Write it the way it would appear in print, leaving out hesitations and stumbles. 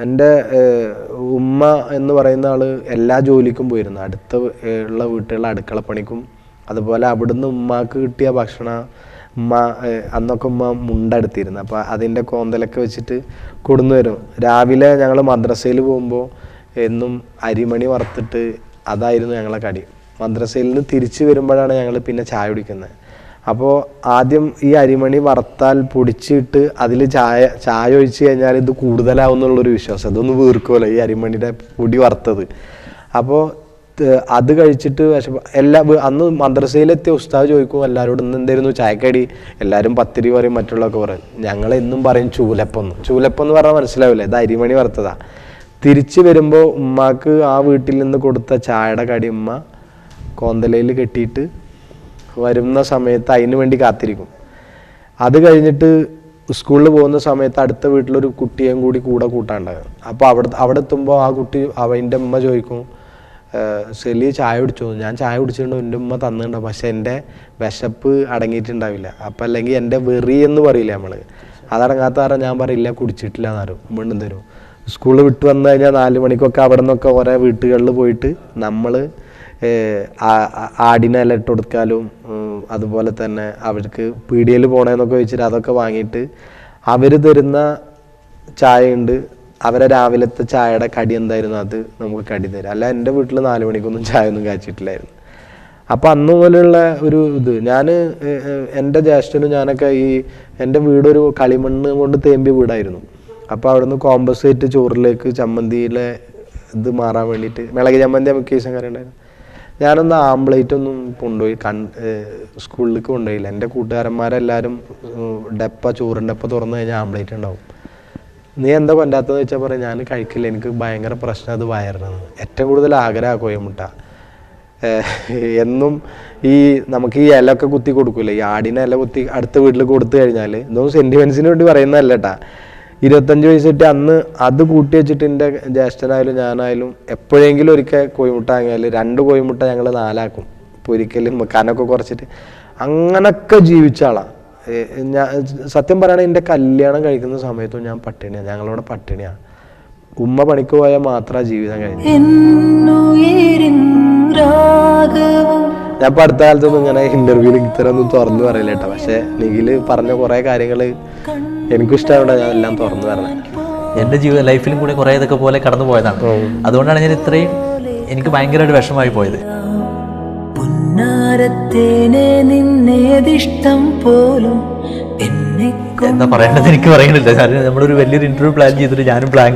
എൻ്റെ ഉമ്മ എന്ന് പറയുന്ന ആൾ എല്ലാ ജോലിക്കും പോയിരുന്നു. അടുത്ത ഉള്ള വീട്ടുകളിലെ അടുക്കളപ്പണിക്കും. അതുപോലെ അവിടുന്ന് ഉമ്മാക്ക് കിട്ടിയ ഭക്ഷണം ഉമ്മ അന്നൊക്കെ ഉമ്മ മുണ്ടെടുത്തിരുന്നു. അപ്പോൾ അതിൻ്റെ കോന്തലൊക്കെ വെച്ചിട്ട് കൊടുന്നു വരും. രാവിലെ ഞങ്ങൾ മദ്രസയിൽ പോകുമ്പോൾ എന്നും അരിമണി വറുത്തിട്ട് അതായിരുന്നു ഞങ്ങളെ കടി. മദ്രസയിൽ നിന്ന് തിരിച്ച് വരുമ്പോഴാണ് ഞങ്ങൾ പിന്നെ ചായ കുടിക്കുന്നത്. അപ്പോൾ ആദ്യം ഈ അരിമണി വറുത്താൽ പൊടിച്ചിട്ട് അതിൽ ചായ ഒഴിച്ച് കഴിഞ്ഞാൽ ഇത് കൂടുതലാവും എന്നുള്ളൊരു വിശ്വാസം. അതൊന്നും വീർക്കുമല്ലോ ഈ അരിമണിയുടെ പൊടി വറുത്തത്. അപ്പോൾ അത് കഴിച്ചിട്ട് അന്ന് മദ്രസയിലെത്തിയ ഉസ്താദ് ചോദിക്കും എല്ലാവരോടും ഇന്ന് എന്തായിരുന്നു ചായക്കടി. എല്ലാവരും പത്തിരി പറയും, മറ്റുള്ളതൊക്കെ പറയും. ഞങ്ങളെന്നും പറയും ചൂലപ്പം എന്ന് പറഞ്ഞാൽ മനസ്സിലാവില്ല, ഇത് അരിമണി വറുത്തതാ. തിരിച്ച് വരുമ്പോൾ ഉമ്മാക്ക് ആ വീട്ടിൽ നിന്ന് കൊടുത്ത ചായയുടെ കടി ഉമ്മ കോന്തലയിൽ കെട്ടിയിട്ട് വരുന്ന സമയത്ത് അതിന് വേണ്ടി കാത്തിരിക്കും. അത് കഴിഞ്ഞിട്ട് സ്കൂളിൽ പോകുന്ന സമയത്ത് അടുത്ത വീട്ടിലൊരു കുട്ടിയും കൂടി കൂടെ കൂട്ടാണ്ടാകും. അപ്പോൾ അവിടെ എത്തുമ്പോൾ ആ കുട്ടി അവൻ്റെ ഉമ്മ ചോദിക്കും, സെലി ചായ കുടിച്ചോ? ഞാൻ ചായ കുടിച്ചിട്ടുണ്ടോ? എൻ്റെ ഉമ്മ തന്നിട്ടുണ്ടോ? പക്ഷെ എൻ്റെ വിശപ്പ് അടങ്ങിയിട്ടുണ്ടാവില്ല. അപ്പം അല്ലെങ്കിൽ എൻ്റെ വെറി എന്ന് പറയില്ല നമ്മൾ, അതടങ്ങാത്ത കാരണം ഞാൻ പറയില്ല കുടിച്ചിട്ടില്ല എന്നാരും വീണ്ടും തരും. സ്കൂളിൽ വിട്ട് വന്നു കഴിഞ്ഞാൽ 4 മണിക്കൊക്കെ അവിടെ നിന്നൊക്കെ ഓരോ വീട്ടുകളിൽ പോയിട്ട് നമ്മൾ ആടിനെ ഇല ഇട്ട് കൊടുക്കാലും അതുപോലെ തന്നെ അവർക്ക് പീടികയിൽ പോകണമെന്നൊക്കെ വെച്ചിട്ട് അതൊക്കെ വാങ്ങിയിട്ട് അവർ തരുന്ന ചായ ഉണ്ട്. അവരെ രാവിലത്തെ ചായയുടെ കടി എന്തായിരുന്നു അത് നമുക്ക് കടി തരും. അല്ല എൻ്റെ വീട്ടിൽ 4 മണിക്കൊന്നും ചായ ഒന്നും കാച്ചിട്ടില്ലായിരുന്നു. അപ്പം അന്ന് പോലെയുള്ള ഒരു ഇത് എൻ്റെ ജ്യേഷ്ഠനും ഞാനൊക്കെ എൻ്റെ വീടൊരു കളിമണ്ണ് കൊണ്ട് തേമ്പിയ വീടായിരുന്നു. അപ്പോൾ അവിടുന്ന് കോമ്പസേറ്റ് ചോറിലേക്ക് ചമ്മന്തിയിലെ ഇത് മാറാൻ വേണ്ടിയിട്ട് മിളക് ചമ്മന്തി നമുക്ക് ദിവസം കറി ഉണ്ടായിരുന്നു. ഞാനൊന്ന് ആംപ്ലേറ്റ് ഒന്നും കൊണ്ടുപോയി സ്കൂളിലേക്ക് കൊണ്ടുപോയില്ല. എൻ്റെ കൂട്ടുകാരന്മാരെല്ലാവരും ചോറിൻ്റെ ഡപ്പ തുറന്നു കഴിഞ്ഞാൽ ആംപ്ലേറ്റ് ഉണ്ടാവും. നീ എന്താ കൊണ്ടാത്തതെന്ന് വെച്ചാൽ പറയാം, ഞാൻ കഴിക്കില്ല, എനിക്ക് ഭയങ്കര പ്രശ്നം അത് വയറിനാണ്. ഏറ്റവും കൂടുതൽ ആഗ്രഹമാണ് കോഴിമുട്ട. എന്നും നമുക്ക് ഈ ഇലയൊക്കെ കുത്തി കൊടുക്കൂലേ, ഈ ആടിനെ ഇല കുത്തി അടുത്ത വീട്ടിൽ കൊടുത്തു കഴിഞ്ഞാൽ ഇതൊന്നും സെൻറ്റിമെൻസിന് വേണ്ടി പറയുന്നതല്ല കേട്ടാ. 25 വയസ്സിട്ട് അന്ന് അത് കൂട്ടി വെച്ചിട്ട് എൻ്റെ ജ്യേഷ്ഠനായാലും ഞാനായാലും എപ്പോഴെങ്കിലും ഒരിക്കൽ കോഴിമുട്ട വാങ്ങിയാൽ 2 കോഴിമുട്ട ഞങ്ങൾ 4 ആക്കും. പൊരിക്കലും കനൊക്കെ കുറച്ചിട്ട് അങ്ങനൊക്കെ ജീവിച്ച ആളാണ് ഞാൻ. സത്യം പറയുകയാണെങ്കിൽ എൻ്റെ കല്യാണം കഴിക്കുന്ന സമയത്തും ഞാൻ പട്ടിണിയാണ്, ഞങ്ങളവിടെ പട്ടിണിയാണ്. ഉമ്മ പണിക്ക് പോയാൽ മാത്രമാണ് ജീവിതം കഴിഞ്ഞു. ഞാൻ ഇപ്പോൾ അടുത്ത കാലത്തൊന്നും ഇങ്ങനെ ഇന്റർവ്യൂവിൽ ഇത്തരമൊന്നും തുറന്നു പറയില്ല കേട്ടോ. പക്ഷെ നിഖിൽ പറഞ്ഞ കുറേ കാര്യങ്ങൾ എനിക്കിഷ്ടമാണ്, ഞാൻ എല്ലാം തുറന്നു പറഞ്ഞത്. എൻ്റെ ജീവിത ലൈഫിലും കൂടെ കുറേ ഇതൊക്കെ പോലെ കടന്നു പോയതാണ്. അതുകൊണ്ടാണ് ഞാൻ ഇത്രയും എനിക്ക് ഭയങ്കരമായിട്ട് വിഷമമായി പോയത്. എന്താ പറയേണ്ടത് എനിക്ക് പറയണില്ല. നമ്മളൊരു വലിയൊരു ഇന്റർവ്യൂ പ്ലാൻ ചെയ്തിട്ട് ഞാനും പ്ലാൻ